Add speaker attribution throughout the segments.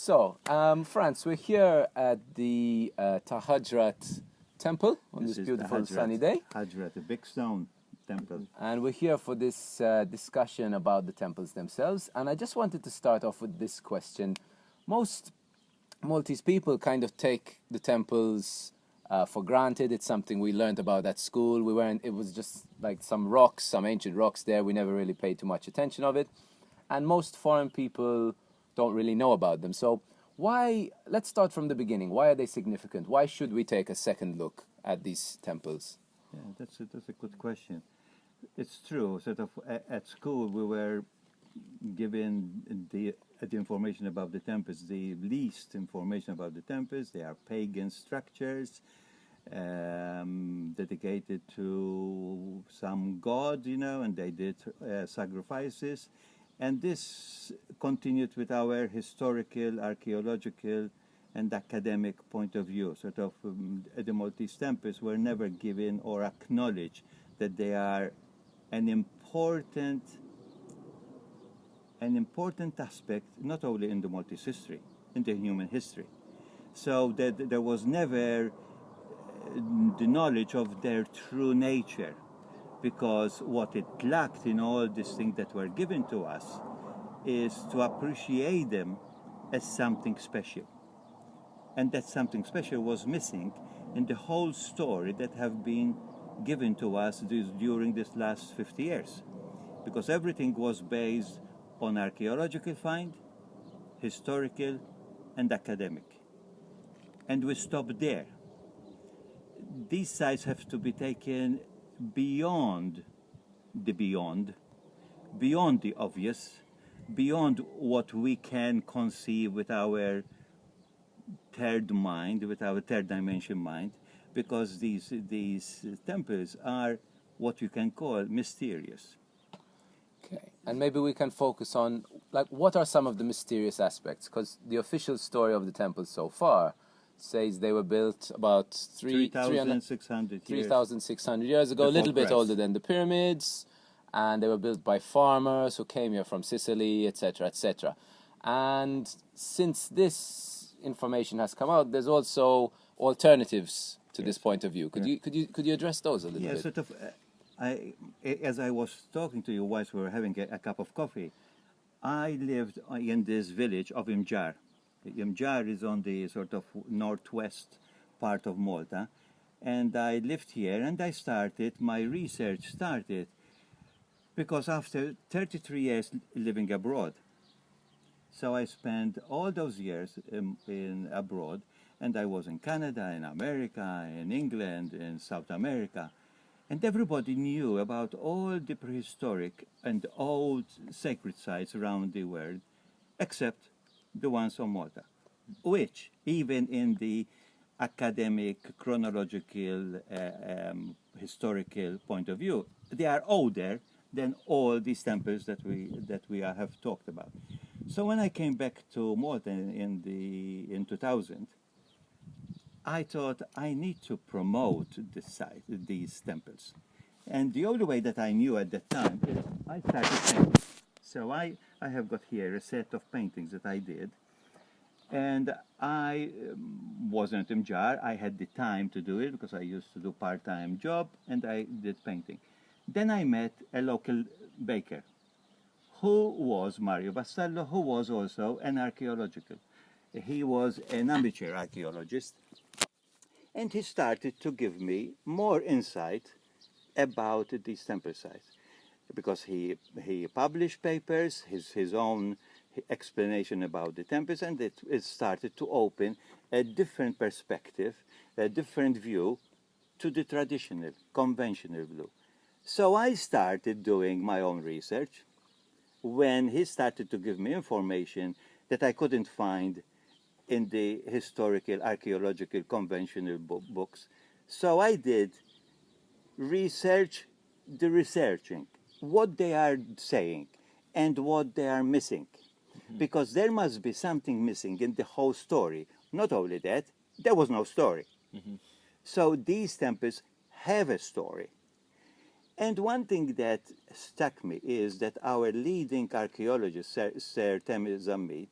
Speaker 1: Franz, we're here at the Tahajrat temple on this beautiful sunny day.
Speaker 2: Hajrat, a big stone temple.
Speaker 1: And we're here for this discussion about the temples themselves. And I just wanted to start off with this question. Most Maltese people kind of take the temples for granted. It's something we learned about at school. It was just like some ancient rocks there. We never really paid too much attention of it. And most foreign people don't really know about them. So let's start from the beginning. Why are they significant? Why should we take a second look at these temples?
Speaker 2: Yeah, that's a good question. It's true. At school we were given the information about the temples, the least information about the temples. They are pagan structures dedicated to some god, and they did sacrifices. And this continued with our historical, archaeological, and academic point of view. The Maltese temples were never given or acknowledged that they are an important aspect, not only in the Maltese history, in the human history. So that there was never the knowledge of their true nature, because what it lacked in all these things that were given to us is to appreciate them as something special. And that something special was missing in the whole story that have been given to us during this last 50 years. Because everything was based on archaeological find, historical, and academic. And we stopped there. These sites have to be taken beyond the obvious, beyond what we can conceive with our third mind, with our third dimension mind, because these temples are what you can call mysterious.
Speaker 1: Okay, and maybe we can focus on, what are some of the mysterious aspects? Because the official story of the temple so far says they were built about
Speaker 2: 3,600
Speaker 1: years ago, a little bit
Speaker 2: Christ.
Speaker 1: older than the pyramids, and they were built by farmers who came here from Sicily, etc., etc. And since this information has come out, there's also alternatives to this point of view. Could you address those a little bit?
Speaker 2: As I was talking to you whilst we were having a cup of coffee, I lived in this village of Imjar. Imjar is on the northwest part of Malta, and I lived here, and my research started because after 33 years living abroad. So I spent all those years in abroad, and I was in Canada, in America, in England, in South America, and everybody knew about all the prehistoric and old sacred sites around the world, except the ones on Malta, which even in the academic, chronological, historical point of view, they are older than all these temples that we have talked about. So when I came back to Malta in 2000, I thought I need to promote these temples. And the only way that I knew at that time is I started painting. So I have got here a set of paintings that I did, and I wasn't in Jar. I had the time to do it because I used to do part-time job, and I did painting. Then I met a local baker, who was Mario Bastello, who was also an archaeological. He was an amateur archaeologist, and he started to give me more insight about these temple sites, because he published papers, his own explanation about the temples, and it started to open a different perspective, a different view to the traditional, conventional view. So I started doing my own research when he started to give me information that I couldn't find in the historical, archaeological, conventional books. So I did researching what they are saying and what they are missing. Because there must be something missing in the whole story. Not only that, there was no story. So these temples have a story. And one thing that struck me is that our leading archaeologist, Sir Temir Zammit,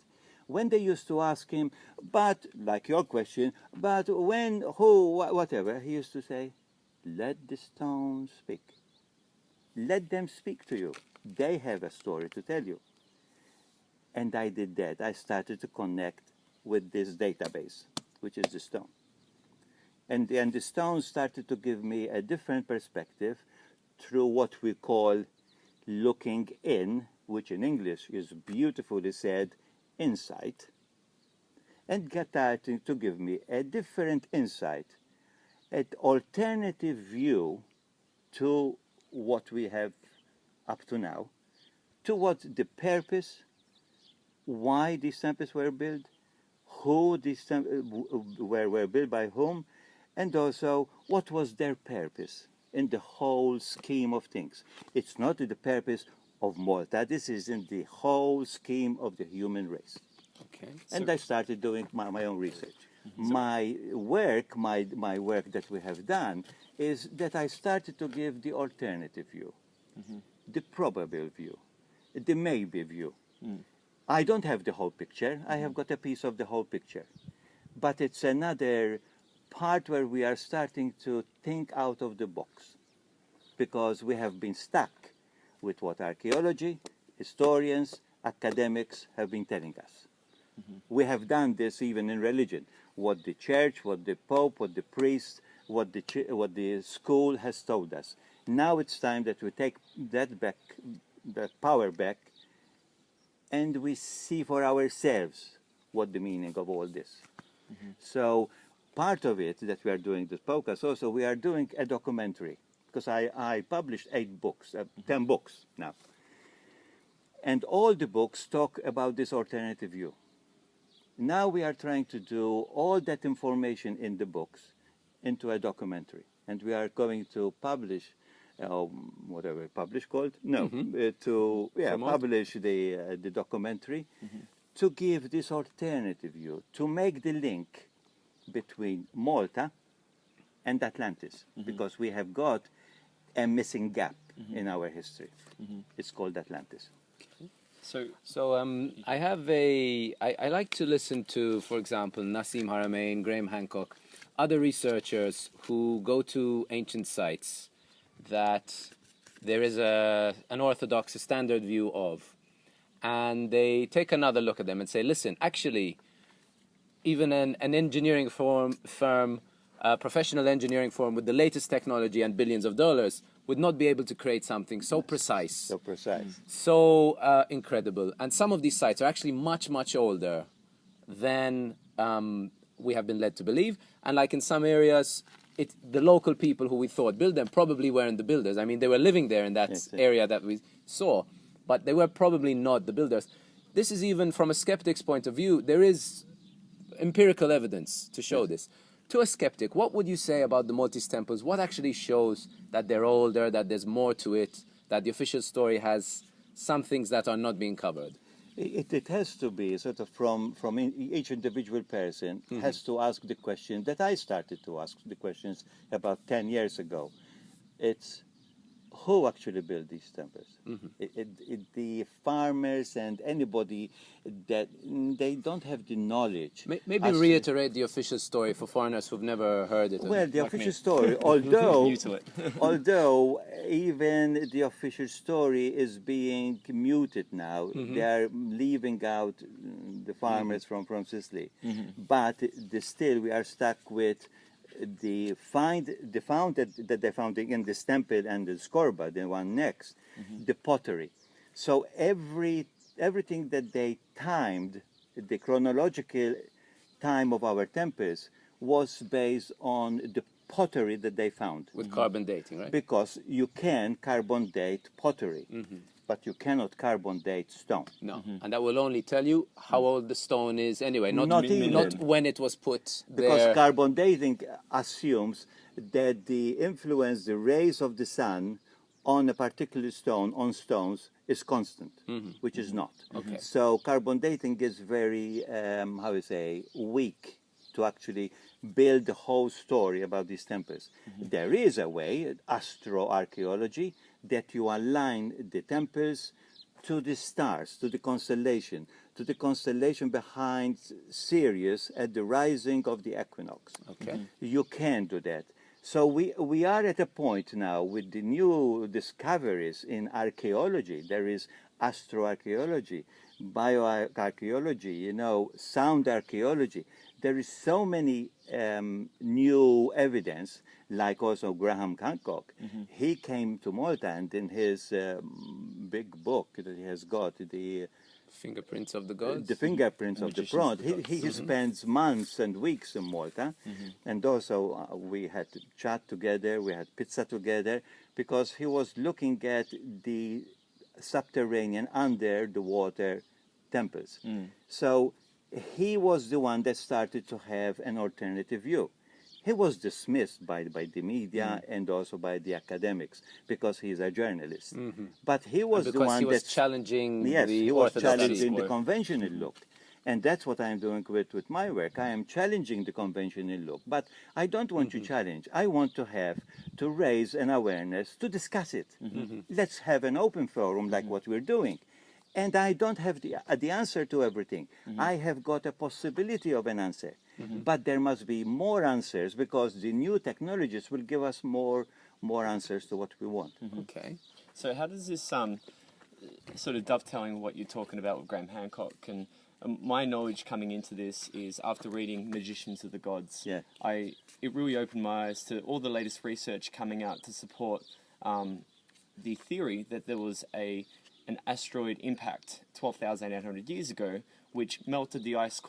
Speaker 2: when they used to ask him, but, like your question, but when, who, whatever, he used to say, let the stones speak. Let them speak to you. They have a story to tell you. And I did that. I started to connect with this database, which is the stone. And the stone started to give me a different perspective through what we call looking in, which in English is beautifully said, insight, and started to give me a different insight, an alternative view to what we have up to now, to what the purpose, why these temples were built, who these were built by whom, and also what was their purpose in the whole scheme of things. It's not the purpose of Malta, this is in the whole scheme of the human race.
Speaker 1: Okay.
Speaker 2: And I started doing my own research. My work that we have done is that I started to give the alternative view, the probable view, the maybe view. I don't have the whole picture. I have got a piece of the whole picture. But it's another part where we are starting to think out of the box, because we have been stuck with what archaeology, historians, academics have been telling us. We have done this even in religion. What the church, what the pope, what the priest, what the school has told us. Now it's time that we take that back, that power back, and we see for ourselves what the meaning of all this. So part of it that we are doing this podcast, also we are doing a documentary, because I published 8 books, 10 books now. And all the books talk about this alternative view. Now we are trying to do all that information in the books into a documentary. And we are going to publish, whatever publish called? No, to publish the documentary to give this alternative view, to make the link between Malta and Atlantis, because we have got a missing gap in our history. It's called Atlantis.
Speaker 1: So I have I like to listen to, for example, Nassim Haramein, Graham Hancock, other researchers who go to ancient sites that there is an orthodox, a standard view of, and they take another look at them and say, listen, actually, even an engineering firm, a professional engineering firm with the latest technology and billions of dollars would not be able to create something so precise, so incredible. And some of these sites are actually much, much older than we have been led to believe. And like in some areas, the local people who we thought built them probably weren't the builders. I mean, they were living there in that area that we saw, but they were probably not the builders. This is even from a skeptic's point of view. There is empirical evidence to show this. To a skeptic, what would you say about the Maltese temples? What actually shows that they're older, that there's more to it, that the official story has some things that are not being covered?
Speaker 2: It has to be sort of from each individual person has to ask the question that I started to ask the questions about 10 years ago. It's who actually built these temples? The farmers and anybody that they don't have the knowledge.
Speaker 1: Maybe reiterate the official story for foreigners who've never heard it.
Speaker 2: Well, the official story, although although even the official story is being muted now, they are leaving out the farmers from Sicily, but still we are stuck with the found that they found in this temple and the scorba, the one next, the pottery. So everything that they timed, the chronological time of our temples, was based on the pottery that they found.
Speaker 1: With carbon dating, right?
Speaker 2: Because you can carbon date pottery, but you cannot carbon date stone.
Speaker 1: No, and that will only tell you how old the stone is anyway, not when it was put there.
Speaker 2: Because carbon dating assumes that the influence, the rays of the sun on a particular stone, on stones, is constant, which is not.
Speaker 1: Okay.
Speaker 2: So carbon dating is very, weak to actually build the whole story about these temples. There is a way, Astro-archaeology, that you align the temples to the stars, to the constellation behind Sirius at the rising of the equinox.
Speaker 1: Okay.
Speaker 2: You can do that. So we are at a point now with the new discoveries in archaeology. There is astro-archaeology, bioarchaeology, sound archaeology. There is so many new evidence, like also Graham Hancock. He came to Malta, and in his big book that he has got, the
Speaker 1: Fingerprints of the gods.
Speaker 2: The fingerprints of the bronze. He spends months and weeks in Malta, and also we had to chat together, we had pizza together, because he was looking at the subterranean, under the water temples. So he was the one that started to have an alternative view. He was dismissed by the media and also by the academics because he's a journalist. But he was the one
Speaker 1: he was
Speaker 2: that
Speaker 1: challenging
Speaker 2: he was challenging the
Speaker 1: look.
Speaker 2: conventional look. And that's what I'm doing with my work. I am challenging the conventional look. But I don't want to challenge. I want to raise an awareness, to discuss it. Let's have an open forum like what we're doing. And I don't have the answer to everything. I have got a possibility of an answer. But there must be more answers, because the new technologies will give us more answers to what we want.
Speaker 1: Okay.
Speaker 3: So how does this sort of dovetailing with what you're talking about with Graham Hancock, and my knowledge coming into this is after reading Magicians of the Gods.
Speaker 2: Yeah.
Speaker 3: It really opened my eyes to all the latest research coming out to support the theory that there was an asteroid impact 12,800 years ago, which melted the ice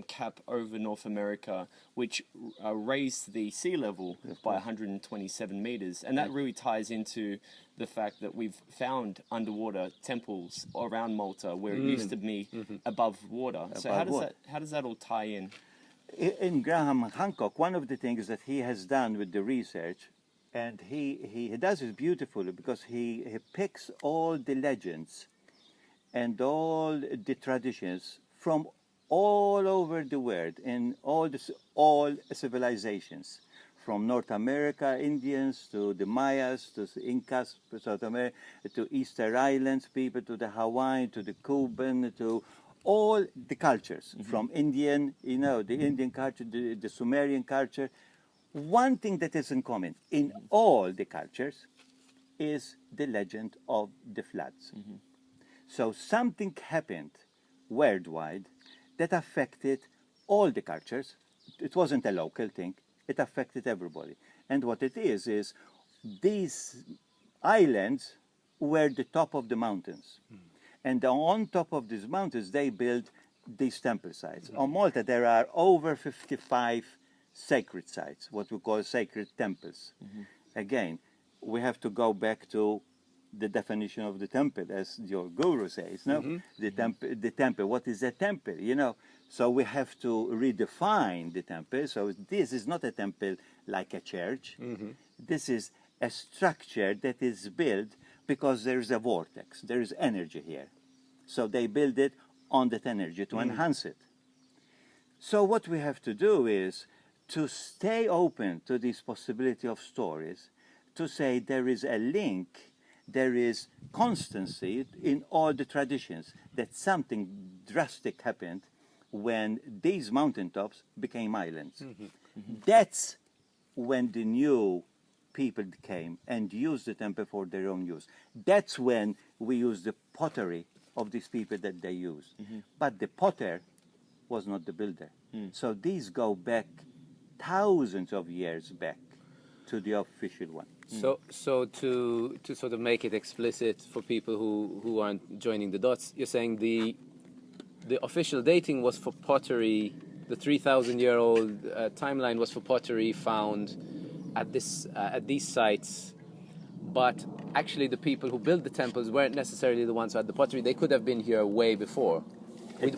Speaker 3: cap over North America, which raised the sea level by 127 meters. And that really ties into the fact that we've found underwater temples around Malta where it used to be above water. So how does that all tie in?
Speaker 2: In Graham Hancock, one of the things that he has done with the research, and he does it beautifully, because he picks all the legends and all the traditions from all over the world, in all civilizations, from North America, Indians, to the Mayas, to the Incas, South America, to Easter Islands people, to the Hawaiian, to the Cuban, to all the cultures, from Indian, the Indian culture, the Sumerian culture. One thing that is in common in all the cultures is the legend of the floods. So something happened worldwide that affected all the cultures. It wasn't a local thing. It affected everybody. And what it is these islands were the top of the mountains. And on top of these mountains, they built these temple sites. On Malta, there are over 55 sacred sites, what we call sacred temples. Again, we have to go back to the definition of the temple, as your guru says, no? The temple, what is a temple, So we have to redefine the temple. So this is not a temple like a church. This is a structure that is built because there is a vortex, there is energy here. So they build it on that energy to enhance it. So what we have to do is to stay open to this possibility of stories, to say there is a link, there is constancy in all the traditions, that something drastic happened when these mountaintops became islands. That's when the new people came and used the temple for their own use. That's when we use the pottery of these people that they used. But the potter was not the builder. So these go back thousands of years back to the official one.
Speaker 1: So to sort of make it explicit for people who aren't joining the dots, you're saying the official dating was for pottery, the 3,000-year-old timeline was for pottery found at these sites, but actually the people who built the temples weren't necessarily the ones who had the pottery. They could have been here way before.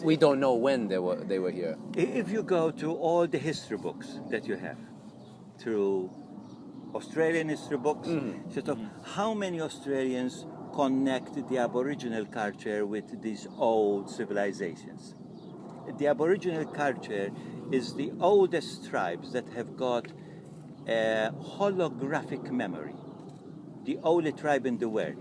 Speaker 1: We don't know when they were here.
Speaker 2: If you go to all the history books that you have, through Australian history books, sort of how many Australians connect the Aboriginal culture with these old civilizations? The Aboriginal culture is the oldest tribes that have got a holographic memory. the only tribe in the world.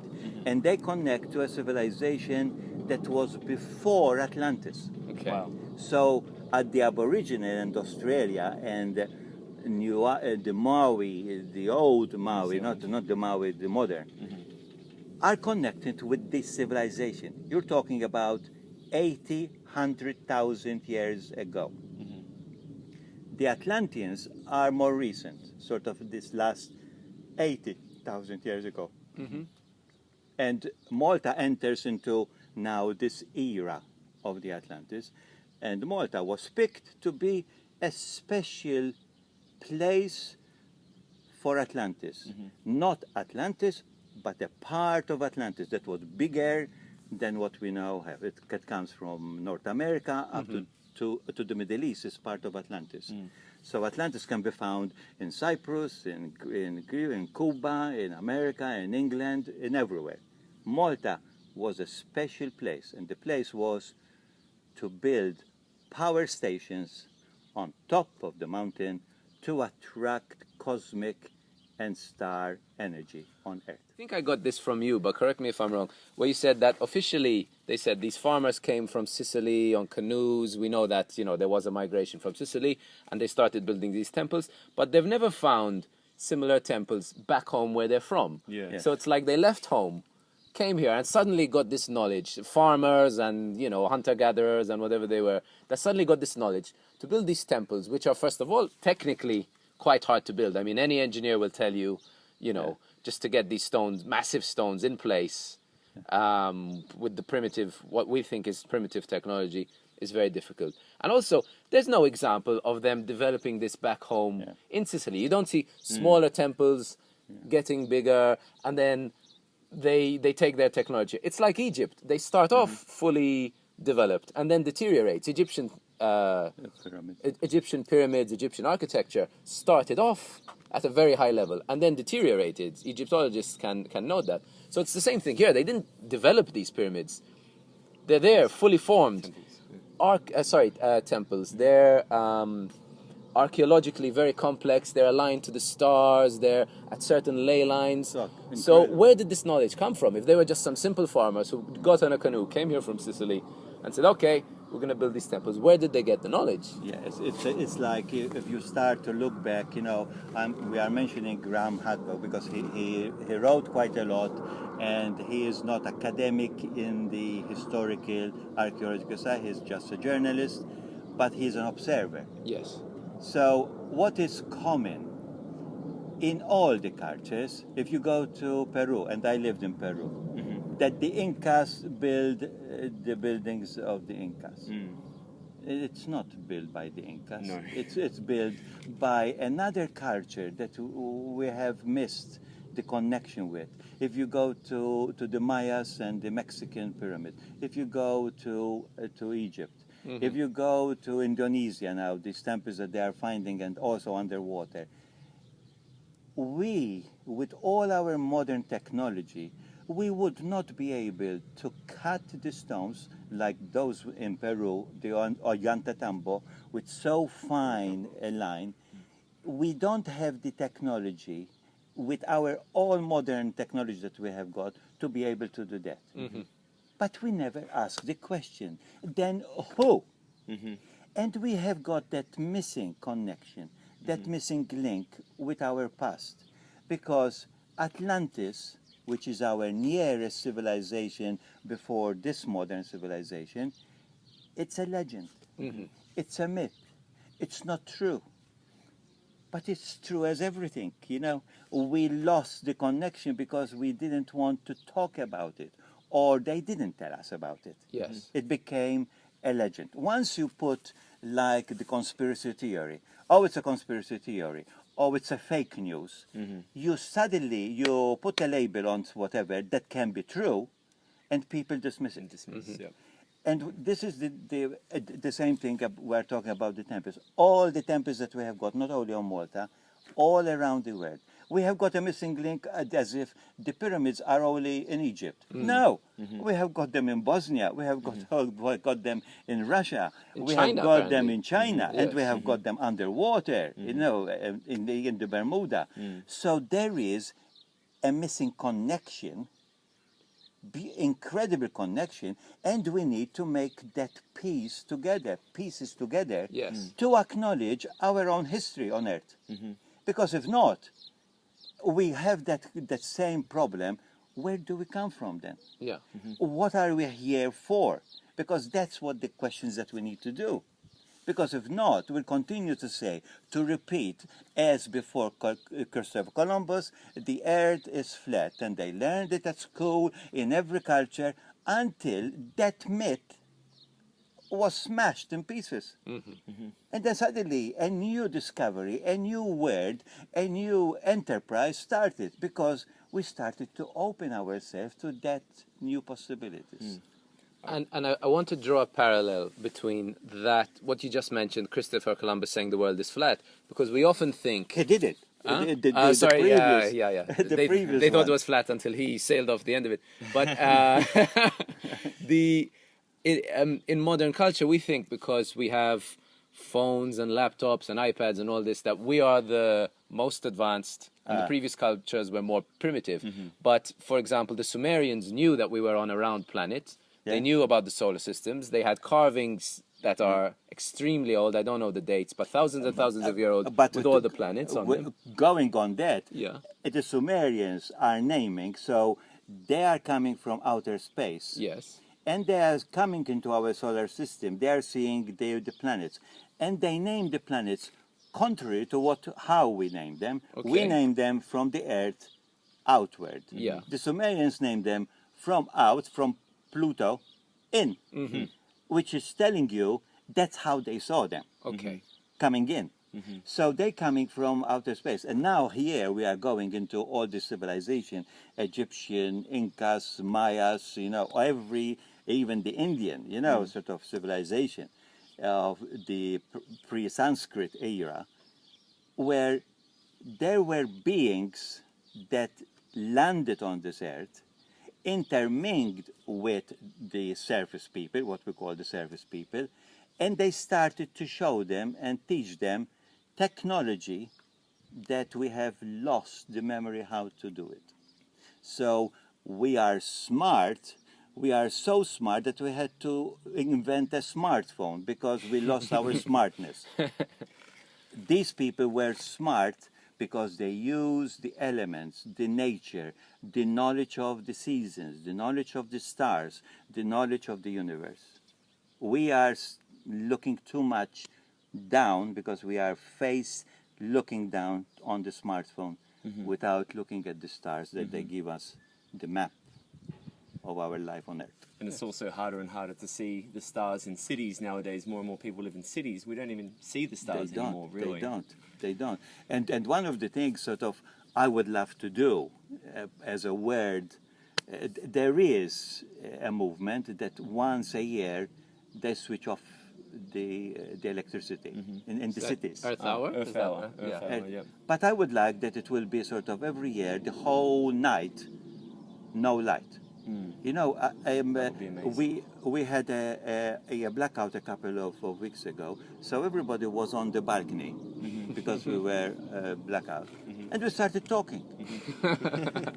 Speaker 2: And they connect to a civilization that was before Atlantis.
Speaker 1: Okay.
Speaker 3: Wow.
Speaker 2: So at the Aboriginal and Australia and the Maori, the old Maori, not the Maori, the modern, are connected with this civilization. You're talking about 80, 100,000 years ago. The Atlanteans are more recent, sort of this last 80,000 years ago. And Malta enters into now this era of the Atlantis. And Malta was picked to be a special place for Atlantis. Not Atlantis, but a part of Atlantis that was bigger than what we now have. It comes from North America up to the Middle East is part of Atlantis. So Atlantis can be found in Cyprus, in Cuba, in America, in England, in everywhere. Malta was a special place, and the place was to build power stations on top of the mountain to attract cosmic and star energy on Earth.
Speaker 1: I think I got this from you, but correct me if I'm wrong, where you said that officially they said these farmers came from Sicily on canoes. We know that, there was a migration from Sicily and they started building these temples, but they've never found similar temples back home where they're from.
Speaker 3: Yeah.
Speaker 1: So it's like they left home, came here and suddenly got this knowledge. Farmers and, hunter-gatherers and whatever they were, that suddenly got this knowledge to build these temples, which are, first of all, technically quite hard to build. I mean, any engineer will tell you, just to get these stones, massive stones in place with the primitive, what we think is primitive technology, is very difficult. And also, there's no example of them developing this back home in Sicily. You don't see smaller temples getting bigger and then they take their technology. It's like Egypt. They start off fully developed and then deteriorates. Egyptian pyramids, Egyptian architecture started off at a very high level and then deteriorated. Egyptologists can note that. So it's the same thing here. They didn't develop these pyramids. They're there, fully formed. Temples. They're archaeologically very complex. They're aligned to the stars. They're at certain ley lines. So where did this knowledge come from? If they were just some simple farmers who got on a canoe, came here from Sicily, and said, okay, we're going to build these temples, where did they get the knowledge?
Speaker 2: Yes, it's like if you start to look back, we are mentioning Graham Hadwell because he wrote quite a lot, and he is not academic in the historical archaeological side. He's just a journalist, but he's an observer.
Speaker 1: Yes.
Speaker 2: So what is common in all the cultures, if you go to Peru, and I lived in Peru, that the Incas build the buildings of the Incas. It's not built by the Incas.
Speaker 3: No.
Speaker 2: It's built by another culture that we have missed the connection with. If you go to the Mayas and the Mexican pyramid, if you go to Egypt, if you go to Indonesia now, these temples that they are finding and also underwater, we, with all our modern technology, we would not be able to cut the stones like those in Peru, the Ollantaytambo, with so fine a line. We don't have the technology with our all modern technology that we have got to be able to do that. But we never ask the question, then who? And we have got that missing connection, that missing link with our past. Because Atlantis, which is our nearest civilization before this modern civilization, it's a legend. It's a myth. It's not true. But it's true as everything, We lost the connection because we didn't want to talk about it, or they didn't tell us about it.
Speaker 1: Yes.
Speaker 2: It became a legend. Once you put like the conspiracy theory, oh, it's a conspiracy theory, oh, it's a fake news, you put a label on whatever that can be true, and people dismiss it. And this is the same thing we're talking about the temples. All the temples that we have got, not only on Malta, all around the world. We have got a missing link as if the pyramids are only in Egypt. No, we have got them in Bosnia. We have got them in Russia. We have got them in China, and we have got them underwater. In the Bermuda. So there is a missing connection, incredible connection, and we need to make that pieces together,
Speaker 1: Yes.
Speaker 2: to acknowledge our own history on Earth. Because if not, we have that same problem. Where do we come from then?
Speaker 1: Yeah.
Speaker 2: What are we here for? Because that's what the questions that we need to do. Because if not, we'll continue to repeat as before Christopher Columbus, the earth is flat, and they learned it at school, in every culture, until that myth was smashed in pieces. And then suddenly a new discovery, a new word, a new enterprise started, because we started to open ourselves to that new possibilities.
Speaker 1: And I want to draw a parallel between that, what you just mentioned, Christopher Columbus saying the world is flat, because we often think...
Speaker 2: He did it.
Speaker 1: Huh?
Speaker 2: The
Speaker 1: Sorry,
Speaker 2: previous,
Speaker 1: yeah.
Speaker 2: the previous
Speaker 1: they thought
Speaker 2: one.
Speaker 1: it was flat until he sailed off the end of it. But in modern culture, we think because we have phones and laptops and iPads and all this, that we are the most advanced, and the previous cultures were more primitive. But, for example, the Sumerians knew that we were on a round planet. They knew about the solar systems. They had carvings that are extremely old. I don't know the dates, but thousands and thousands of years old, with all the planets on them.
Speaker 2: Going on that,
Speaker 1: Yeah.
Speaker 2: the Sumerians are naming, so they are coming from outer space.
Speaker 1: Yes.
Speaker 2: And they are coming into our solar system. They are seeing the planets. And they name the planets contrary to how we name them.
Speaker 1: Okay.
Speaker 2: We name them from the Earth outward.
Speaker 1: Yeah.
Speaker 2: The Sumerians named them from Pluto in, which is telling you that's how they saw them.
Speaker 1: Okay.
Speaker 2: Coming in. So they're coming from outer space. And now here we are going into all this civilization, Egyptian, Incas, Mayas, even the Indian, sort of civilization of the pre-Sanskrit era, where there were beings that landed on this earth, intermingled with the surface people, what we call the surface people, and they started to show them and teach them technology that we have lost the memory how to do it. So we are smart. We are so smart that we had to invent a smartphone because we lost our smartness. These people were smart because they used the elements, the nature, the knowledge of the seasons, the knowledge of the stars, the knowledge of the universe. We are looking too much down because we are looking down on the smartphone without looking at the stars that they give us, the map of our life on Earth.
Speaker 3: And it's also harder and harder to see the stars in cities nowadays. More and more people live in cities. We don't even see the stars anymore, really.
Speaker 2: They don't. And one of the things sort of I would love to do as a word, there is a movement that once a year they switch off the electricity in the cities.
Speaker 1: Earth Hour?
Speaker 3: Earth Hour. Earth Hour, yeah.
Speaker 2: But I would like that it will be sort of every year, the whole night, no light. You know, we had a blackout a couple of weeks ago, so everybody was on the balcony because we were blackout, and we started talking.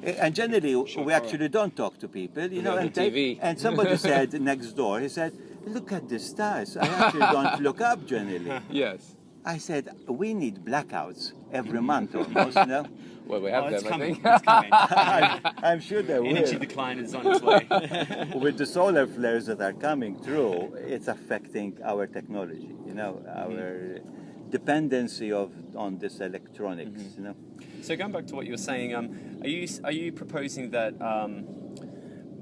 Speaker 2: And generally, we actually don't talk to people, and
Speaker 1: TV.
Speaker 2: And somebody said next door, he said, "Look at the stars. I actually don't look up generally."
Speaker 1: Yes.
Speaker 2: I said, "We need blackouts every month almost,
Speaker 1: Well, we have
Speaker 3: It's
Speaker 1: them, I
Speaker 3: coming.
Speaker 1: think.
Speaker 3: It's coming.
Speaker 2: I'm sure there will.
Speaker 3: Energy decline is on its way.
Speaker 2: With the solar flares that are coming through, it's affecting our technology, our dependency on this electronics,
Speaker 3: So going back to what you were saying, are you proposing that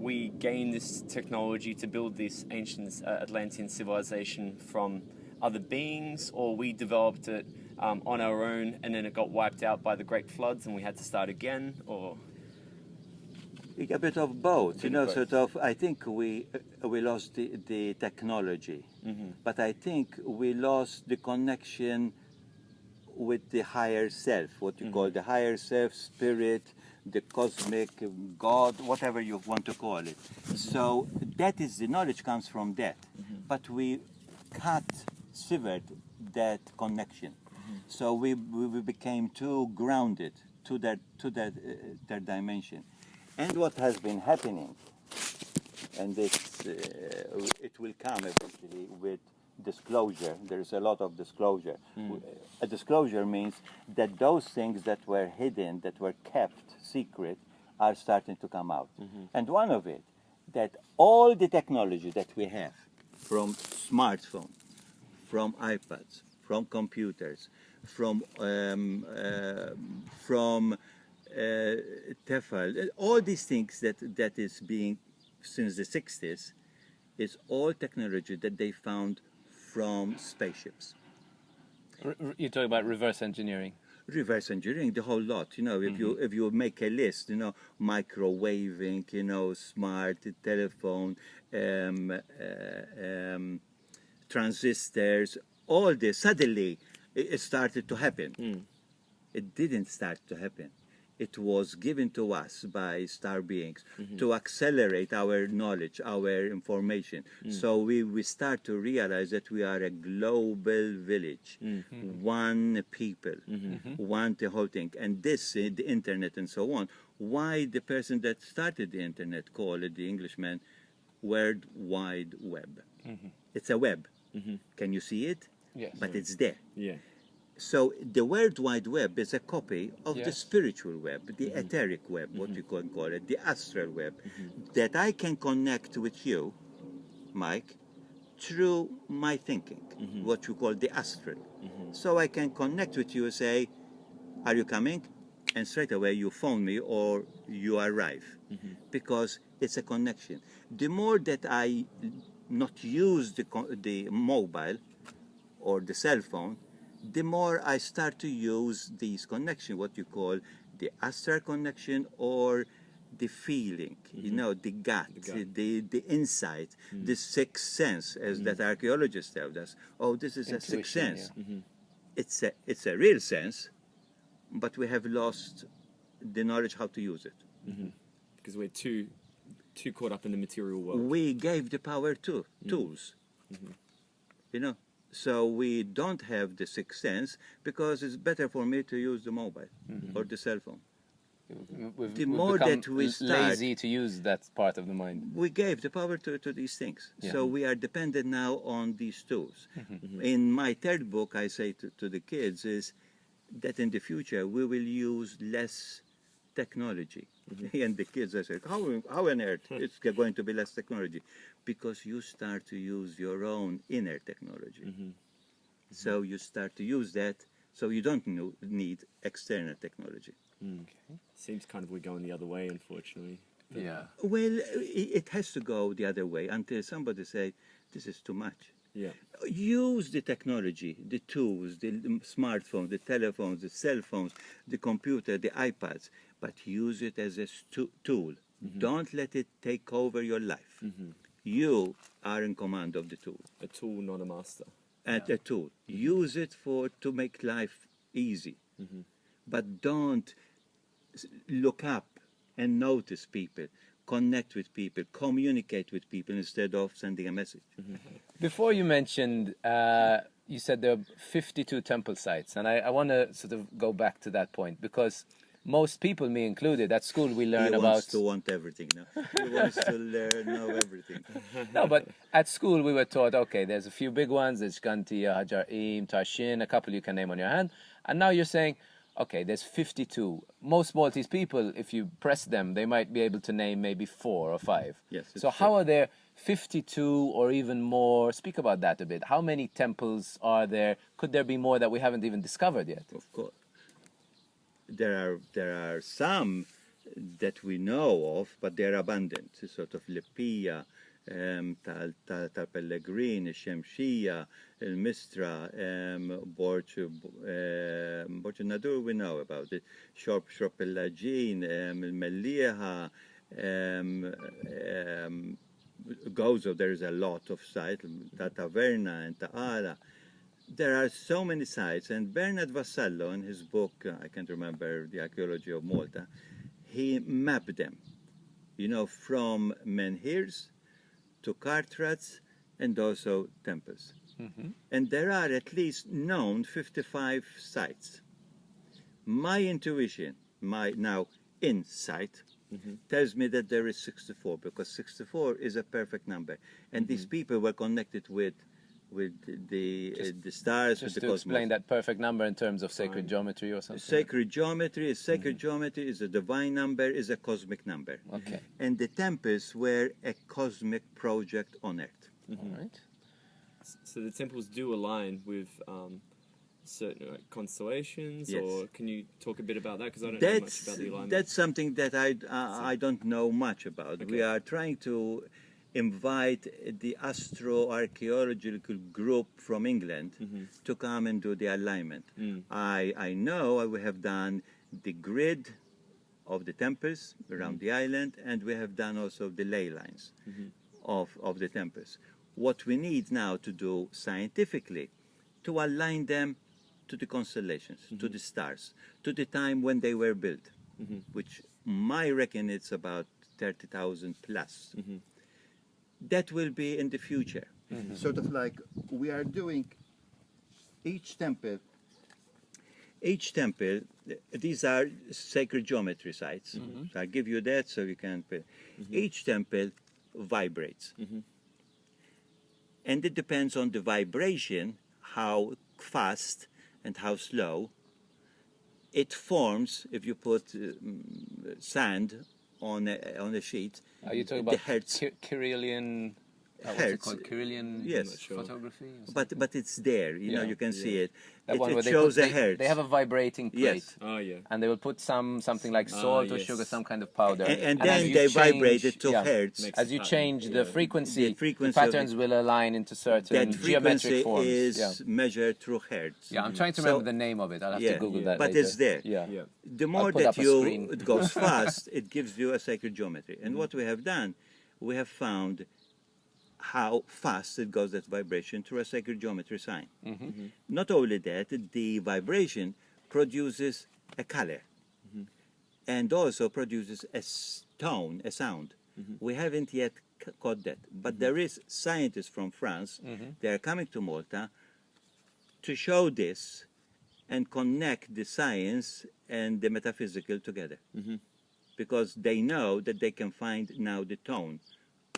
Speaker 3: we gain this technology to build this ancient Atlantean civilization from other beings, or we developed it on our own and then it got wiped out by the great floods and we had to start again, or?
Speaker 2: A bit of both,
Speaker 3: both.
Speaker 2: sort of. I think we lost the technology, but I think we lost the connection with the higher self, what you call the higher self, spirit, the cosmic, God, whatever you want to call it. So that is, the knowledge comes from that, but we severed that connection. So we became too grounded, to their dimension. And what has been happening, and it will come eventually with disclosure. There's a lot of disclosure. A disclosure means that those things that were hidden, that were kept secret, are starting to come out. And one of it, that all the technology that we have, from smartphone, from iPads, from computers, from Tefal, all these things that is being since the 60s, is all technology that they found from spaceships.
Speaker 1: You're talking about reverse engineering.
Speaker 2: Reverse engineering, the whole lot. You know, if you make a list, you know, microwaving, you know, smart telephone, transistors, all this, suddenly it started to happen. It didn't start to happen. It was given to us by star beings to accelerate our knowledge, our information. So we start to realize that we are a global village, one people, one the whole thing. And this, the internet and so on, why the person that started the internet called it, the Englishman, World Wide Web. It's a web. Can you see it?
Speaker 1: Yes.
Speaker 2: But it's there.
Speaker 3: Yeah.
Speaker 2: So the World Wide Web is a copy of the
Speaker 1: Yes.
Speaker 2: spiritual web, the etheric web, what you can call it, the astral web, that I can connect with you, Mike, through my thinking, what you call the astral. So I can connect with you and say, are you coming? And straight away you phone me or you arrive, because it's a connection. The more that I not use the mobile or the cell phone, the more I start to use these connections, what you call the astral connection or the feeling, you know, the gut, the insight, the sixth sense, as that archaeologists tell us. Oh, this is a sixth sense. It's a real sense, but we have lost the knowledge how to use it.
Speaker 3: Because we're too caught up in the material world.
Speaker 2: We gave the power to tools, you know. So we don't have the sixth sense because it's better for me to use the mobile or the cell phone.
Speaker 1: We've
Speaker 2: more
Speaker 1: become
Speaker 2: that we start,
Speaker 1: lazy to use that part of the mind.
Speaker 2: we gave the power to these things.
Speaker 1: Yeah.
Speaker 2: So we are dependent now on these tools. In my third book, I say to the kids is that in the future we will use less technology. And the kids, I said, how on earth it's going to be less technology? Because you start to use your own inner technology. So you start to use that, so you don't need external technology.
Speaker 3: Seems kind of we're going the other way, unfortunately.
Speaker 1: Yeah.
Speaker 2: Well, it has to go the other way until somebody say, this is too much.
Speaker 3: Yeah.
Speaker 2: Use the technology, the tools, the smartphones, the telephones, the cell phones, the computer, the iPads, but use it as a tool. Don't let it take over your life. You are in command of the tool.
Speaker 3: A tool, not a master.
Speaker 2: And a tool. Use it to make life easy. But don't look up and notice people, connect with people, communicate with people instead of sending a message.
Speaker 1: Before you mentioned, you said there are 52 temple sites, and I want to sort of go back to that point because most people, me included, at school we learn
Speaker 2: He
Speaker 1: about...
Speaker 2: wants to want everything now. He wants to know everything.
Speaker 1: No, but at school we were taught, okay, there's a few big ones, there's Gantia, Hajar-im, Tarshin, a couple you can name on your hand, and now you're saying, okay, there's 52. Most Maltese people, if you press them, they might be able to name maybe 4 or 5.
Speaker 2: Yes.
Speaker 1: So how are there 52 or even more? Speak about that a bit. How many temples are there? Could there be more that we haven't even discovered yet?
Speaker 2: Of course. There are some that we know of, but they're abundant. Sort of Lepia, Tal Pellegrini, Shemshia, El Mistra, Borch Nadur, we know about it. Shop Pelagin, Melieha, Gozo, there's a lot of sites, Taverna and Ta'ala. There are so many sites, and Bernard Vassallo, in his book, I can't remember, The Archaeology of Malta, he mapped them, you know, from menhirs to Cartrats and also temples. And there are at least known 55 sites. My intuition, my now insight tells me that there is 64, because 64 is a perfect number, and these people were connected with the stars, with
Speaker 1: Just
Speaker 2: the
Speaker 1: to
Speaker 2: cosmos.
Speaker 1: explain that perfect number in terms of sacred geometry or something.
Speaker 2: Sacred geometry is a divine number, is a cosmic number.
Speaker 1: Okay.
Speaker 2: And the temples were a cosmic project on Earth.
Speaker 1: All right.
Speaker 3: So the temples do align with certain constellations,
Speaker 2: Yes.
Speaker 3: or can you talk a bit about that? Because I don't know much about the alignment.
Speaker 2: That's something that I don't know much about. We are trying to invite the Astro-archaeological group from England to come and do the alignment. I know we have done the grid of the temples around the island, and we have done also the ley lines of the temples. What we need now to do scientifically, to align them to the constellations, to the stars, to the time when they were built, which my reckon it's about 30,000 plus. That will be in the future. Sort of like we are doing each temple, these are sacred geometry sites. So I'll give you that so you can pay. Each temple vibrates. And it depends on the vibration, how fast and how slow it forms. If you put sand on a sheet,
Speaker 1: Are you talking
Speaker 2: the
Speaker 1: about
Speaker 2: hertz,
Speaker 1: Kirlian? What's it
Speaker 2: hertz,
Speaker 1: called? Kirlian
Speaker 2: yes.
Speaker 1: photography? Or something?
Speaker 2: but it's there. You know,
Speaker 1: Yeah.
Speaker 2: you can see it.
Speaker 1: That one where
Speaker 2: It
Speaker 1: they
Speaker 2: shows
Speaker 1: put-
Speaker 2: a hertz.
Speaker 1: They have a vibrating plate.
Speaker 2: Yes.
Speaker 3: Oh yeah.
Speaker 1: And they will put something like salt or
Speaker 3: yes.
Speaker 1: sugar, some kind of powder.
Speaker 2: And
Speaker 1: as
Speaker 2: then
Speaker 1: you
Speaker 2: they
Speaker 1: change-
Speaker 2: vibrate it to
Speaker 1: yeah,
Speaker 2: hertz.
Speaker 3: Makes
Speaker 1: As you
Speaker 3: pattern,
Speaker 1: change the
Speaker 3: yeah.
Speaker 1: frequency,
Speaker 2: The frequency
Speaker 1: the
Speaker 2: of
Speaker 1: patterns
Speaker 2: it.
Speaker 1: will align into certain
Speaker 2: That
Speaker 1: geometric
Speaker 2: frequency
Speaker 1: forms.
Speaker 2: is
Speaker 1: Yeah.
Speaker 2: measured through hertz.
Speaker 1: Yeah, I'm trying to
Speaker 2: So-
Speaker 1: remember the name of it. I'll have to Google that
Speaker 2: but
Speaker 1: later.
Speaker 2: it's there.
Speaker 1: Yeah.
Speaker 3: Yeah.
Speaker 2: The more
Speaker 1: put
Speaker 2: that
Speaker 1: up a screen.
Speaker 2: it goes fast, it gives you a sacred geometry. And what we have done, we have found how fast it goes, that vibration, through a sacred geometry sign. Not only that, the vibration produces a color and also produces a tone, a sound. We haven't yet caught that, but there is scientists from France. They are coming to Malta to show this and connect the science and the metaphysical together, because they know that they can find now the tone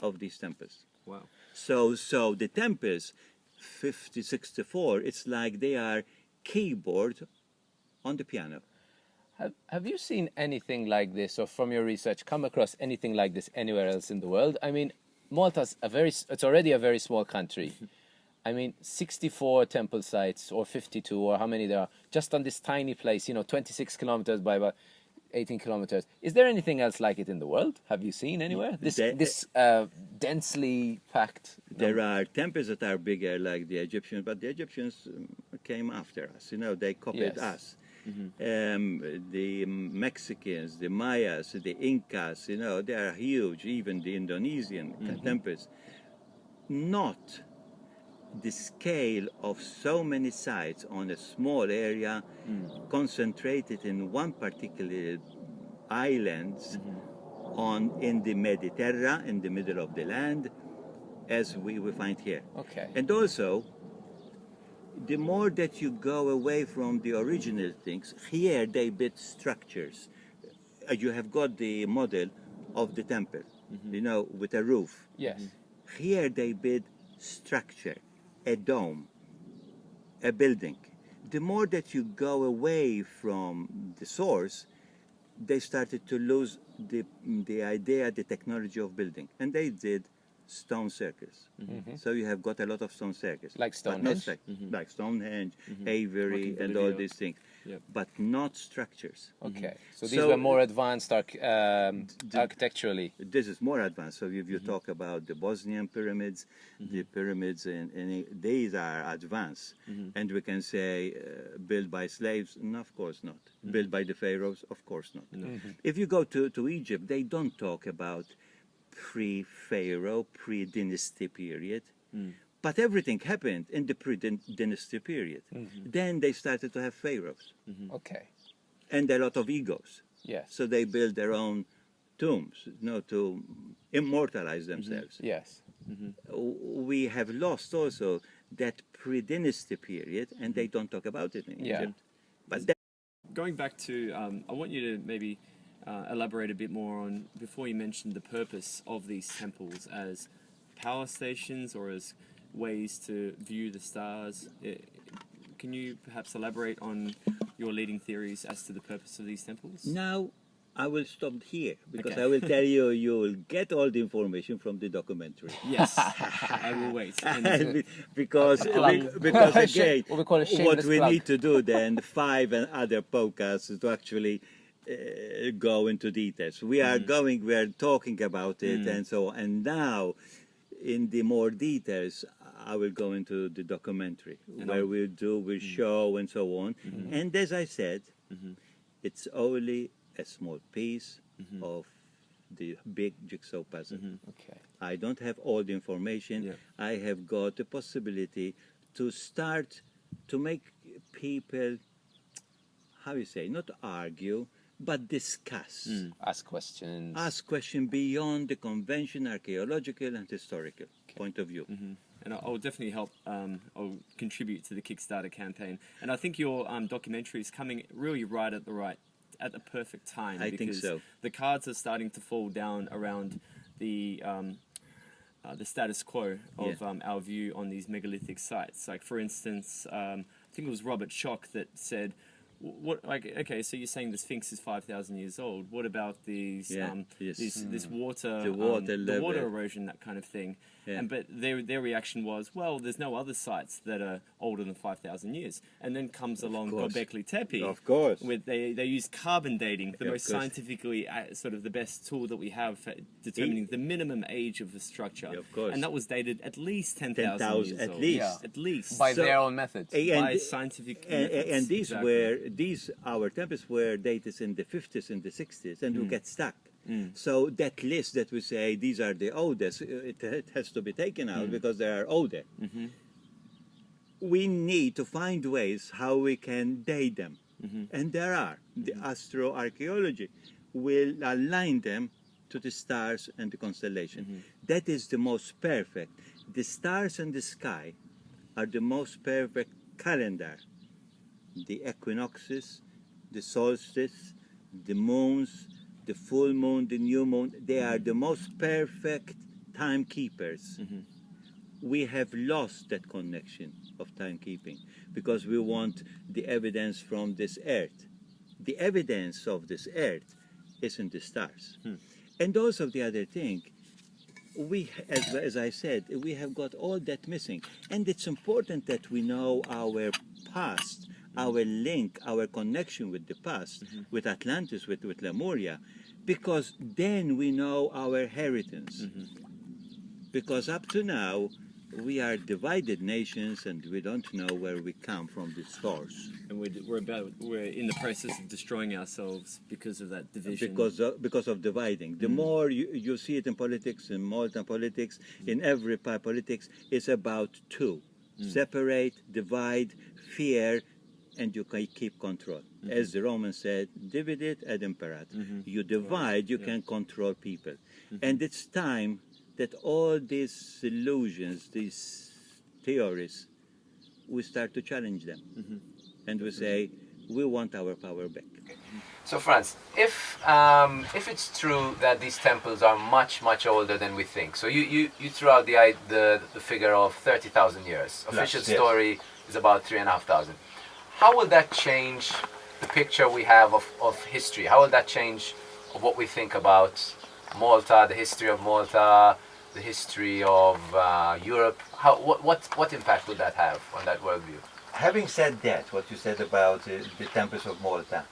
Speaker 2: of these temples.
Speaker 3: Wow.
Speaker 2: So the temples 64, it's like they are keyboard on the piano.
Speaker 1: Have you seen anything like this, or from your research, come across anything like this anywhere else in the world? I mean, Malta's it's already a very small country. I mean, 64 temple sites, or 52, or how many there are, just on this tiny place, 26 kilometers by about 18 kilometers. Is there anything else like it in the world? Have you seen anywhere? This densely packed.
Speaker 2: There are temples that are bigger, like the Egyptians, but the Egyptians came after us. They copied
Speaker 1: Yes.
Speaker 2: us. The Mexicans, the Mayas, the Incas, they are huge. Even the Indonesian temples. Not the scale of so many sites on a small area, concentrated in one particular island in the Mediterranean, in the middle of the land, as we find here.
Speaker 1: Okay.
Speaker 2: And also, the more that you go away from the original things, here they build structures. You have got the model of the temple, with a roof.
Speaker 1: Yes.
Speaker 2: Here they build structure, a dome, a building. The more that you go away from the source, they started to lose the idea, the technology of building. And they did stone circles. So you have got a lot of stone circles.
Speaker 1: Like
Speaker 2: but not
Speaker 1: Stonehenge?
Speaker 2: like Stonehenge, Avery,
Speaker 3: Like in
Speaker 2: and all
Speaker 3: Bolivia.
Speaker 2: these things.
Speaker 3: Yep.
Speaker 2: But not structures.
Speaker 1: Okay. So these
Speaker 2: So-
Speaker 1: were more advanced architecturally.
Speaker 2: This is more advanced. So if you talk about the Bosnian pyramids, the pyramids in these are advanced. And we can say built by slaves? No, of course not. Built by the pharaohs? Of course not. If you go to Egypt, they don't talk about pre-pharaoh, pre-dynasty period. But everything happened in the pre-dynasty period. Then they started to have pharaohs
Speaker 1: Okay.
Speaker 2: and a lot of egos.
Speaker 1: Yes.
Speaker 2: So they built their own tombs, to immortalize themselves.
Speaker 1: Yes.
Speaker 2: We have lost also that pre-dynasty period, and they don't talk about it in
Speaker 1: Yeah.
Speaker 2: Egypt. But that,
Speaker 3: going back to, I want you to maybe elaborate a bit more on, before you mentioned the purpose of these temples as power stations or as ways to view the stars. Can you perhaps elaborate on your leading theories as to the purpose of these temples?
Speaker 2: Now, I will stop here because
Speaker 3: Okay.
Speaker 2: I will tell you, you will get all the information from the documentary.
Speaker 3: Yes, I will wait. And
Speaker 2: because
Speaker 1: What we
Speaker 2: again,
Speaker 1: call a
Speaker 2: what
Speaker 1: shameless
Speaker 2: we
Speaker 1: plug.
Speaker 2: need to do then, 5 and other podcasts, is to actually go into details. We are talking about it and so on. And now, in the more details, I will go into the documentary where we'll show and so on. And as I said, it's only a small piece of the big jigsaw puzzle.
Speaker 1: Okay.
Speaker 2: I don't have all the information.
Speaker 3: Yeah.
Speaker 2: I have got the possibility to start to make people, how you say, not argue, but discuss.
Speaker 1: Ask questions.
Speaker 2: Ask questions beyond the conventional archaeological and historical point of view.
Speaker 3: And I'll definitely help. I'll contribute to the Kickstarter campaign. And I think your documentary is coming really right at the perfect time.
Speaker 2: I think
Speaker 3: because
Speaker 2: so.
Speaker 3: The cards are starting to fall down around the status quo of our view on these megalithic sites. Like, for instance, I think it was Robert Schoch that said, "What? Like, okay, so you're saying the Sphinx is 5,000 years old. What about these? This water,
Speaker 2: The water
Speaker 3: the
Speaker 2: level.
Speaker 3: water erosion, that kind of thing."
Speaker 2: Yeah.
Speaker 3: But their reaction was, well, there's no other sites that are older than 5,000 years. And then comes along
Speaker 2: course.
Speaker 3: Göbekli Tepe.
Speaker 2: Of course.
Speaker 3: With they use carbon dating, the
Speaker 2: Yeah,
Speaker 3: most
Speaker 2: of course.
Speaker 3: scientifically sort of the best tool that we have for determining the minimum age of the structure.
Speaker 2: Yeah, of course.
Speaker 3: And that was dated at least 10,000
Speaker 2: 10,000
Speaker 3: years
Speaker 2: at
Speaker 3: old.
Speaker 2: least.
Speaker 1: Yeah.
Speaker 3: At least.
Speaker 1: By
Speaker 2: So-
Speaker 1: their own methods.
Speaker 3: By scientific methods.
Speaker 2: And these
Speaker 3: Exactly.
Speaker 2: our temples were dated in the 50s and the 60s, and we get stuck. So that list that we say these are the oldest, it has to be taken out because they are older. We need to find ways how we can date them, and there are. The Astro-archaeology will align them to the stars and the constellation. That is the most perfect. The stars and the sky are the most perfect calendar. The equinoxes, the solstice, the moons, the full moon, the new moon, they are the most perfect timekeepers. We have lost that connection of timekeeping because we want the evidence from this earth. The evidence of this earth is in the stars. And also the other thing, we, as I said, we have got all that missing. And it's important that we know our past, our link, our connection with the past, with Atlantis, with Lemuria, because then we know our inheritance. Because up to now, we are divided nations and we don't know where we come from, the source.
Speaker 3: And we're in the process of destroying ourselves because of that division.
Speaker 2: Because of dividing. The more you see it in politics, in Malta politics, in every politics, it's about two. Separate, divide, fear, and you can keep control. As the Romans said, divided ad imperat. You divide, you can control people. And it's time that all these illusions, these theories, we start to challenge them. And we say, we want our power back.
Speaker 1: So, Franz, if it's true that these temples are much, much older than we think, so you threw out the figure of 30,000 years. Official
Speaker 2: yes.
Speaker 1: story is about 3,500. How will that change the picture we have of history? How will that change of what we think about Malta, the history of Malta, the history of Europe? What impact would that have on that worldview?
Speaker 2: Having said that, what you said about the temples of Malta,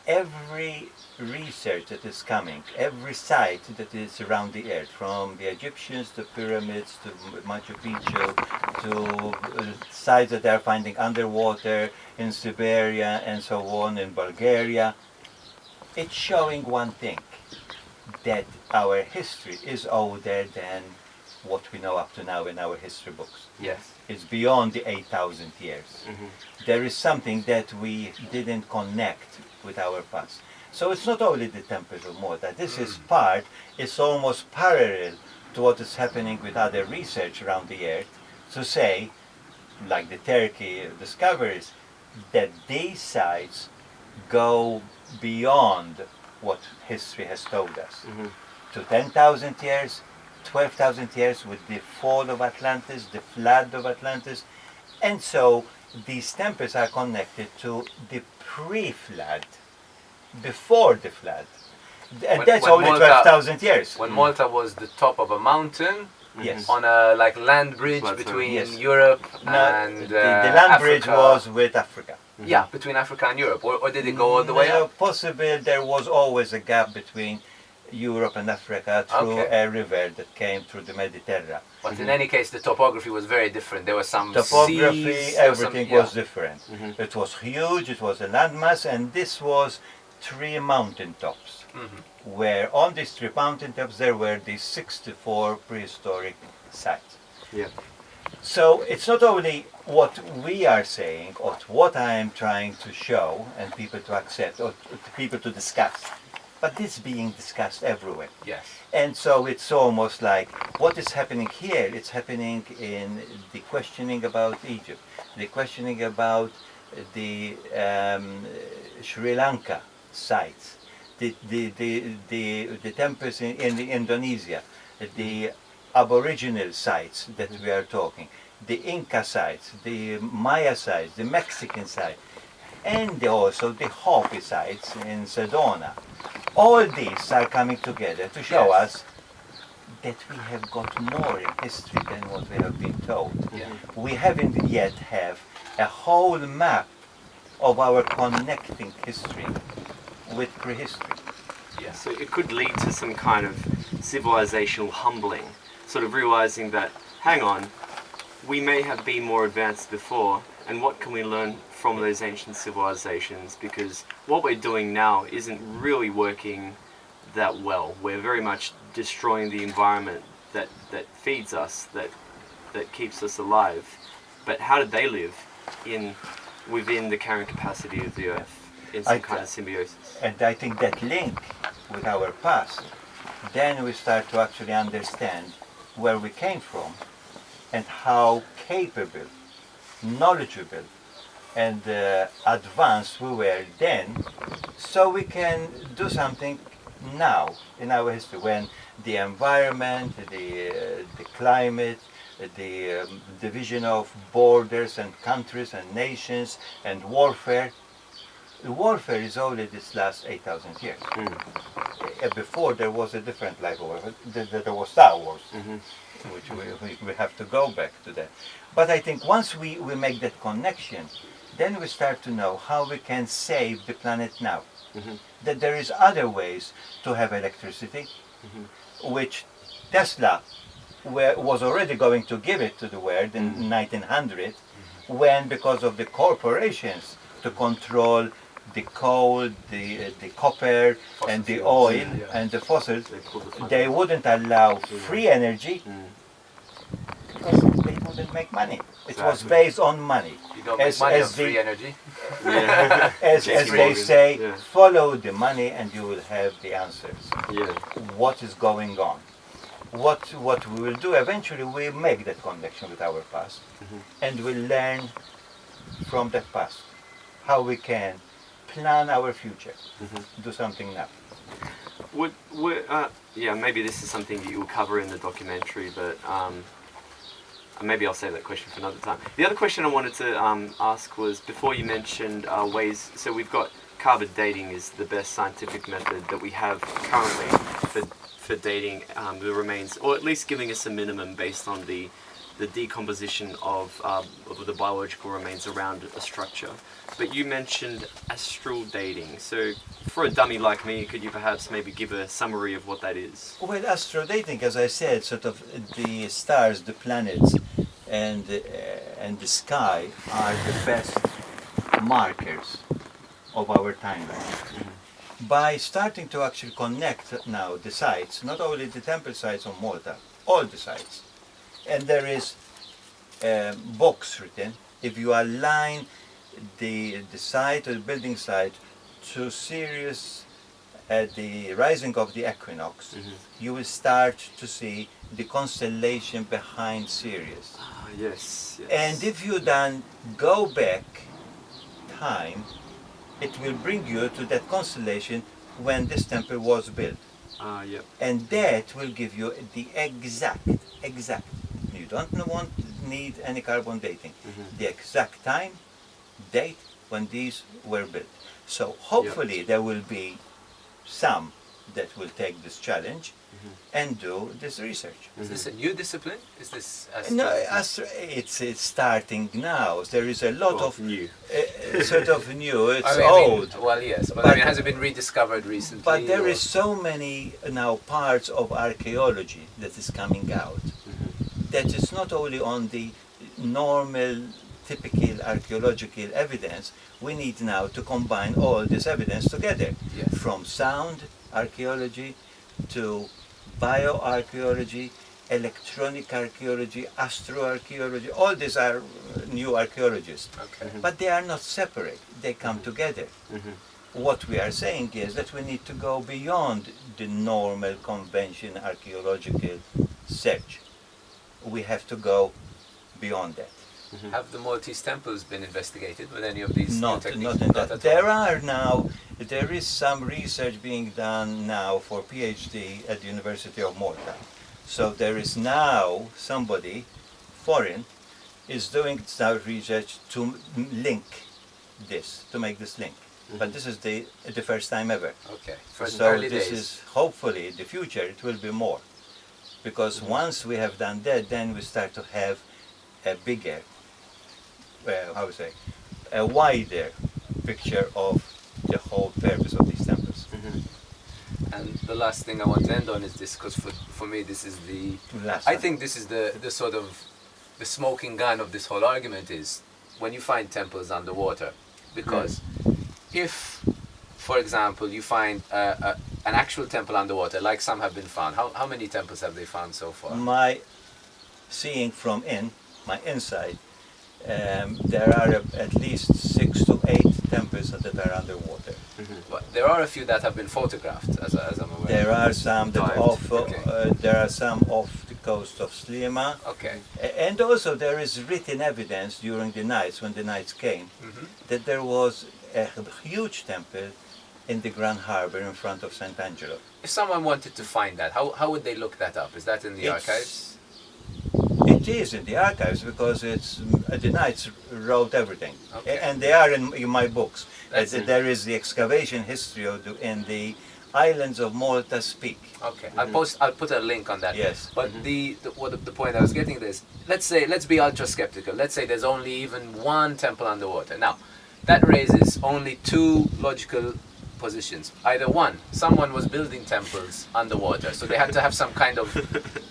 Speaker 2: every research that is coming, every site that is around the earth, from the Egyptians to pyramids to Machu Picchu to sites that they are finding underwater in Siberia and so on, in Bulgaria, it's showing one thing, that our history is older than what we know up to now in our history books.
Speaker 1: Yes.
Speaker 2: It's beyond the 8,000 years. There is something that we didn't connect with our past. So it's not only the temples of Malta. This is part, it's almost parallel to what is happening with other research around the earth, to say, like the Turkey discoveries, that these sites go beyond what history has told us to 10,000 years, 12,000 years with the fall of Atlantis, the flood of Atlantis. And so these temples are connected to the pre-flood, before the flood. And that's only
Speaker 1: Malta,
Speaker 2: 12,000 years.
Speaker 1: When Malta was the top of a mountain,
Speaker 2: Yes.
Speaker 1: on a like land bridge
Speaker 3: That's right.
Speaker 1: between
Speaker 2: Yes.
Speaker 1: Europe
Speaker 2: No,
Speaker 1: and
Speaker 2: the land bridge
Speaker 1: Africa.
Speaker 2: was with Africa.
Speaker 1: Yeah, between Africa and Europe, or did it go all the way
Speaker 2: No,
Speaker 1: up?
Speaker 2: possibly there was always a gap between Europe and Africa through
Speaker 1: Okay.
Speaker 2: a river that came through the Mediterranean.
Speaker 1: But in any case, the topography was very different. There were some
Speaker 2: Topography,
Speaker 1: seas, there was
Speaker 2: everything
Speaker 1: some,
Speaker 2: was different. It was huge, it was a landmass, and this was 3 mountain tops. Where on these 3 mountain tops there were these 64 prehistoric sites.
Speaker 3: Yeah.
Speaker 2: So it's not only what we are saying or what I am trying to show and people to accept or people to discuss, but it's being discussed everywhere.
Speaker 1: Yes.
Speaker 2: And so it's almost like what is happening here, it's happening in the questioning about Egypt, the questioning about the Sri Lanka sites, the temples in Indonesia, the Aboriginal sites that we are talking, the Inca sites, the Maya sites, the Mexican site, and also the Hopi sites in Sedona. All these are coming together to show
Speaker 1: Yes.
Speaker 2: us that we have got more in history than what we have been told.
Speaker 1: Yeah.
Speaker 2: We haven't yet have a whole map of our connecting history with prehistory.
Speaker 3: Yeah, so it could lead to some kind of civilizational humbling, sort of realizing that, hang on, we may have been more advanced before, and what can we learn from those ancient civilizations? Because what we're doing now isn't really working that well. We're very much destroying the environment that feeds us, that keeps us alive. But how did they live within the carrying capacity of the Earth in some kind of symbiosis?
Speaker 2: And I think that link with our past, then we start to actually understand where we came from and how capable, knowledgeable, and advanced we were then, so we can do something now in our history when the environment, the climate, the division of borders and countries and nations and warfare. The warfare is only this last 8,000 years. Before there was a different life of warfare. There was Star Wars, which we have to go back to that. But I think once we make that connection, then we start to know how we can save the planet now. That there is other ways to have electricity, which Tesla was already going to give it to the world in 1900, when because of the corporations to control the coal, the copper, and the oil, and the fossils, they wouldn't allow free energy because they wouldn't make money. It was based on money.
Speaker 1: You don't make money on free energy.
Speaker 2: As they say,
Speaker 3: Yeah.
Speaker 2: follow the money and you will have the answers.
Speaker 3: Yeah.
Speaker 2: What is going on? What we will do eventually, we make that connection with our past, and we learn from that past how we can plan our future, do something now.
Speaker 3: Yeah, maybe this is something that you'll cover in the documentary, but maybe I'll save that question for another time. The other question I wanted to ask was, before you mentioned ways, so we've got carbon dating is the best scientific method that we have currently for dating the remains, or at least giving us a minimum based on the decomposition of the biological remains around a structure. But you mentioned astral dating. So for a dummy like me, could you perhaps maybe give a summary of what that is?
Speaker 2: Well, astro dating, as I said, sort of the stars, the planets, and the sky are the best markers of our timeline. By starting to actually connect now the sites, not only the temple sites on Malta, all the sites, and there is books written. If you align the site or the building site to Sirius at the rising of the equinox, you will start to see the constellation behind Sirius.
Speaker 3: Ah, yes.
Speaker 2: And if you then go back time, it will bring you to that constellation when this temple was built.
Speaker 4: Yep.
Speaker 2: And that will give you the exact, you need any carbon dating, the exact time, date when these were built. So hopefully there will be some that will take this challenge and do this research.
Speaker 5: Is this a new discipline? Is this
Speaker 2: No, it's starting now. There is a lot of
Speaker 4: new.
Speaker 2: Sort of new. It's
Speaker 5: I mean,
Speaker 2: old.
Speaker 5: well, yes, but,
Speaker 2: But-
Speaker 5: has it been rediscovered recently?
Speaker 2: But there
Speaker 5: or-
Speaker 2: is so many now parts of archaeology that is coming out that is not only on the normal, typical archaeological evidence. We need now to combine all this evidence together,
Speaker 5: Yes.
Speaker 2: from sound archaeology to bioarchaeology, electronic archaeology, astro-archaeology. All these are new archaeologies.
Speaker 5: Okay.
Speaker 2: But they are not separate, they come together. What we are saying is that we need to go beyond the normal convention archaeological search. We have to go beyond that.
Speaker 5: Have the Maltese temples been investigated with any of these new
Speaker 2: Not
Speaker 5: techniques?
Speaker 2: in that.
Speaker 5: at
Speaker 2: There
Speaker 5: all?
Speaker 2: there is some research being done now for PhD at the University of Malta. So there is now somebody, foreign, is doing now research to link this, to make this link. But this is the first time ever.
Speaker 5: Okay. First
Speaker 2: So
Speaker 5: early
Speaker 2: this
Speaker 5: days.
Speaker 2: is hopefully in the future it will be more. Because once we have done that, then we start to have a bigger, a wider picture of the whole purpose of these temples.
Speaker 5: And the last thing I want to end on is this, because for me this is the...
Speaker 2: Last
Speaker 5: I
Speaker 2: one.
Speaker 5: think this is the sort of the smoking gun of this whole argument is when you find temples underwater. Because if, for example, you find an actual temple underwater, like some have been found, how many temples have they found so far?
Speaker 2: My seeing from my inside, there are at least 6 to 8 temples that are underwater.
Speaker 5: But there are a few that have been photographed, as I'm aware.
Speaker 2: There are some that
Speaker 4: Dived,
Speaker 2: there are some off the coast of Slima.
Speaker 5: Okay.
Speaker 2: And also there is written evidence during the nights, when the nights came, that there was a huge temple in the Grand Harbor in front of St. Angelo.
Speaker 5: If someone wanted to find that, how would they look that up? Is that in the
Speaker 2: It's-
Speaker 5: archives?
Speaker 2: It is in the archives because it's the Knights wrote everything,
Speaker 5: Okay.
Speaker 2: and they are in my books.
Speaker 5: That's it.
Speaker 2: There is the excavation history of in the islands of Malta speak.
Speaker 5: Okay, I'll put a link on that.
Speaker 2: Yes.
Speaker 5: But the point I was getting at is, let's be ultra skeptical. Let's say there's only even one temple underwater. Now, that raises only two logical positions. Either one, someone was building temples underwater, so they had to have some kind of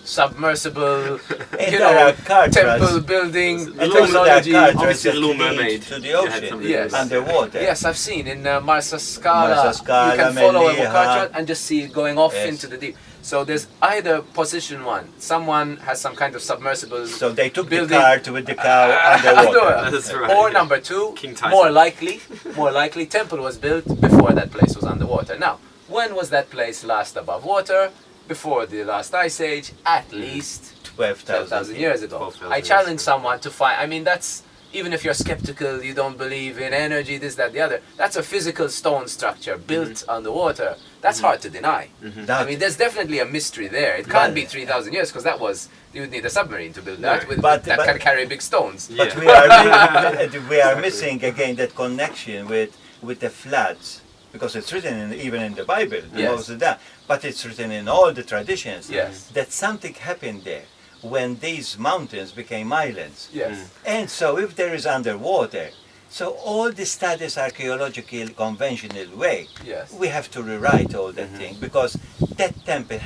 Speaker 5: submersible,
Speaker 2: And there are carters.
Speaker 5: temple building
Speaker 4: And
Speaker 2: also there are
Speaker 5: technology.
Speaker 2: carters
Speaker 4: Obviously,
Speaker 2: that
Speaker 4: the Little
Speaker 2: lead
Speaker 4: Mermaid.
Speaker 2: to the
Speaker 4: You had
Speaker 2: ocean,
Speaker 4: something
Speaker 5: Yes.
Speaker 2: underwater.
Speaker 5: Yes, I've seen in Marsa Scala,
Speaker 2: Marsa Scala,
Speaker 5: you can follow a
Speaker 2: Melilla.
Speaker 5: Mokatra and just see it going off
Speaker 2: Yes.
Speaker 5: into the deep. So there's either position one, someone has some kind of submersible
Speaker 2: So they took the
Speaker 5: building-
Speaker 2: cart with the cow underwater.
Speaker 4: That's right.
Speaker 5: Or
Speaker 4: yeah.
Speaker 5: number two,
Speaker 4: King Tyson.
Speaker 5: more likely, temple was built before that place was underwater. Now, when was that place last above water? Before the last ice age, at least
Speaker 2: 12,000
Speaker 5: 12,000 years ago.
Speaker 4: 12,000
Speaker 5: I
Speaker 4: years
Speaker 5: challenge
Speaker 4: ago.
Speaker 5: someone to find, I mean, that's, even if you're skeptical, you don't believe in energy, this, that, the other, that's a physical stone structure built underwater. That's hard to deny. I mean, there's definitely a mystery there. It can't be 3,000 years, because you would need a submarine to build that,
Speaker 2: But-
Speaker 5: that
Speaker 2: but-
Speaker 5: can carry big stones.
Speaker 2: But
Speaker 4: Yeah.
Speaker 2: we are missing again that connection with the floods, because it's written even in the Bible,
Speaker 5: Yes.
Speaker 2: most of that. But it's written in all the traditions
Speaker 5: Yes.
Speaker 2: that something happened there when these mountains became islands.
Speaker 5: Yes.
Speaker 2: And so if there is underwater, so all the studies archaeological conventional way,
Speaker 5: Yes.
Speaker 2: we have to rewrite all that thing, because that temple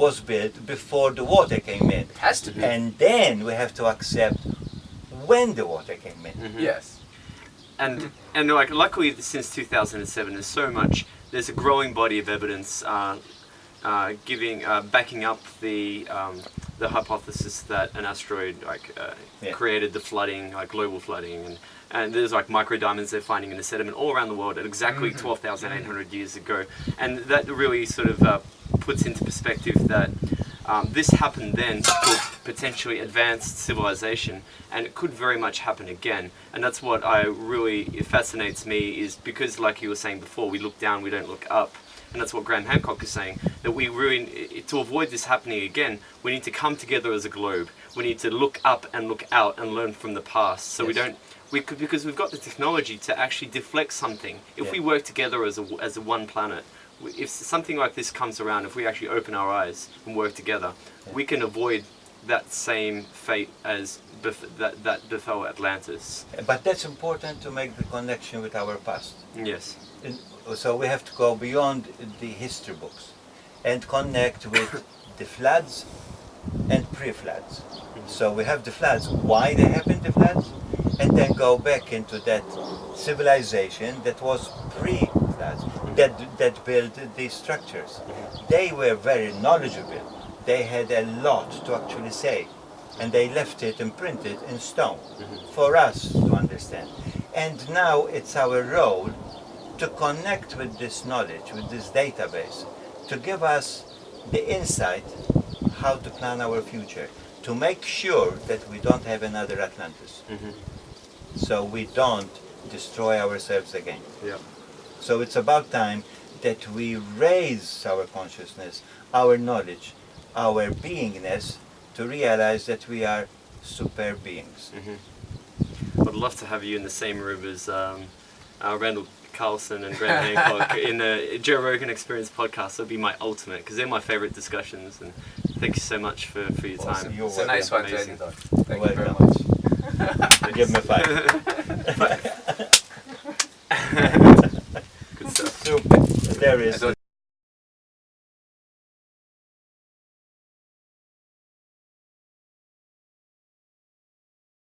Speaker 2: was built before the water came in.
Speaker 5: It has to be.
Speaker 2: And then we have to accept when the water came in.
Speaker 5: Yes.
Speaker 4: And like luckily since 2007 there's a growing body of evidence backing up the hypothesis that an asteroid created the flooding, like global flooding, and there's like microdiamonds they're finding in the sediment all around the world at exactly 12,800 years ago, and that really sort of puts into perspective that This happened then to potentially advanced civilization, and it could very much happen again. And that's what it fascinates me, is because, like you were saying before, we look down, we don't look up. And that's what Graham Hancock is saying, that we really, to avoid this happening again, we need to come together as a globe. We need to look up and look out and learn from the past. So because we've got the technology to actually deflect something. If we work together as a one planet, if something like this comes around, if we actually open our eyes and work together, we can avoid that same fate as that befell Atlantis.
Speaker 2: But that's important to make the connection with our past.
Speaker 4: Yes.
Speaker 2: So we have to go beyond the history books and connect with the floods and pre-floods. So we have the floods, why they happened, the floods, and then go back into that civilization that was pre-floods, that built these structures. They were very knowledgeable. They had a lot to actually say, and they left it imprinted in stone for us to understand. And now it's our role to connect with this knowledge, with this database, to give us the insight how to plan our future, to make sure that we don't have another Atlantis. So we don't destroy ourselves again.
Speaker 4: Yeah.
Speaker 2: So it's about time that we raise our consciousness, our knowledge, our beingness, to realize that we are super beings.
Speaker 4: I'd love to have you in the same room as Randall Carlson and Graham Hancock in the Joe Rogan Experience podcast. That'd be my ultimate, because they're my favorite discussions. And thank you so much for your time.
Speaker 2: Awesome.
Speaker 5: It's a nice one to
Speaker 4: Amazing.
Speaker 5: end it on. Thank you very
Speaker 2: Welcome.
Speaker 5: much.
Speaker 2: Give me 5.
Speaker 4: Good stuff.
Speaker 2: Super. There is.